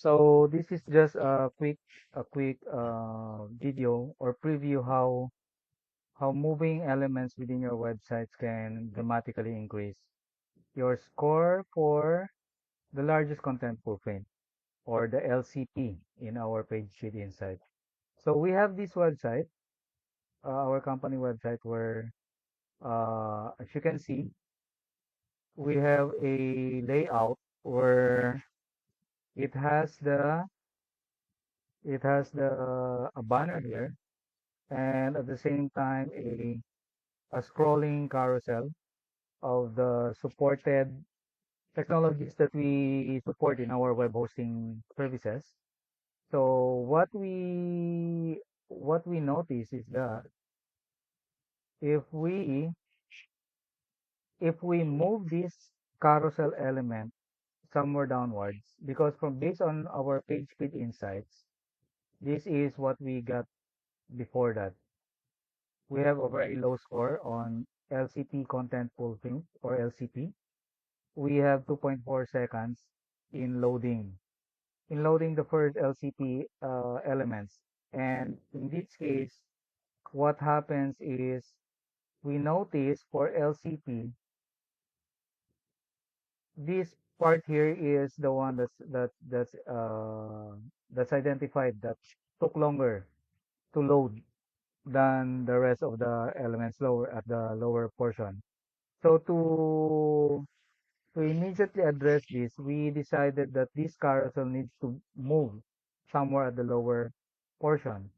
So this is just a quick video or preview how moving elements within your websites can dramatically increase your score for the largest contentful paint or the LCP in our PageSpeed Insights. So we have this website, our company website, where as you can see, we have a layout where it has the a banner here, and at the same time a scrolling carousel of the supported technologies that we support in our web hosting services. So what we notice is that if we if we move this carousel element somewhere downwards, because from based on our page speed insights, this is what we got before that. We have a very low score on LCP contentful paint or LCP. We have 2.4 seconds in loading the first LCP elements. And in this case, what happens is we notice for LCP, this part here is the one that's identified that took longer to load than the rest of the elements lower at the lower portion. So to immediately address this, we decided that this carousel needs to move somewhere at the lower portion.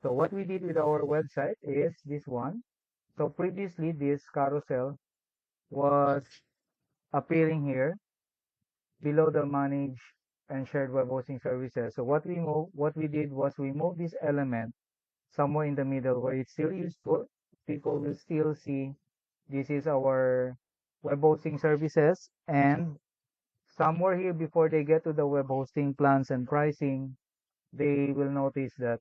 So what we did with our website is this one. So previously this carousel was appearing here below the manage and shared web hosting services. So what we did was we moved this element somewhere in the middle where it's still useful. People will still see this is our web hosting services, and somewhere here before they get to the web hosting plans and pricing, they will notice that,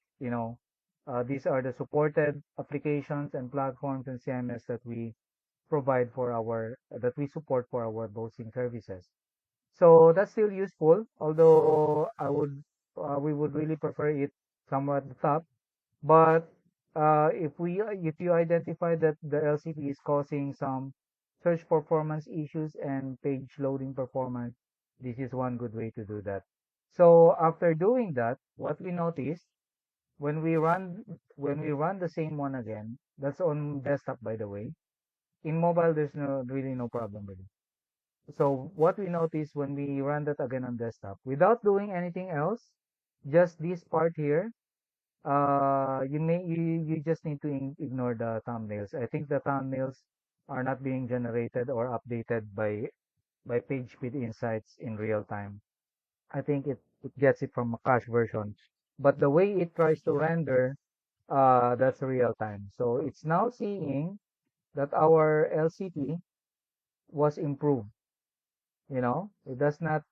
these are the supported applications and platforms and CMS that we provide for that we support for our web hosting services. So that's still useful, although we would really prefer it somewhere at the top. But if you identify that the LCP is causing some search performance issues and page loading performance, this is one good way to do that. So after doing that, what we noticed when we run the same one again, that's on desktop by the way. In mobile, there's no problem with it. So what we noticed when we run that again on desktop, without doing anything else, just this part here, you just need to ignore the thumbnails. I think the thumbnails are not being generated or updated by PageSpeed Insights in real time. I think it gets it from a cache version. But the way it tries to render, that's real time. So it's now seeing that our LCP was improved. It does not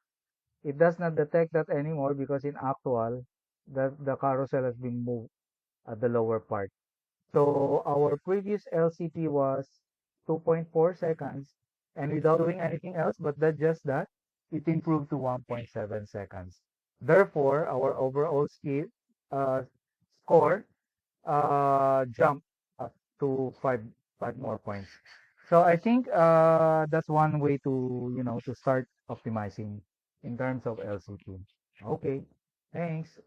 detect that anymore because in actual, the carousel has been moved at the lower part. So our previous LCP was 2.4 seconds, and without doing anything else but just that, it improved to 1.7 seconds. Therefore, our overall uh, score jumped up to five more points. So I think that's one way to start optimizing in terms of LCP. Okay, thanks.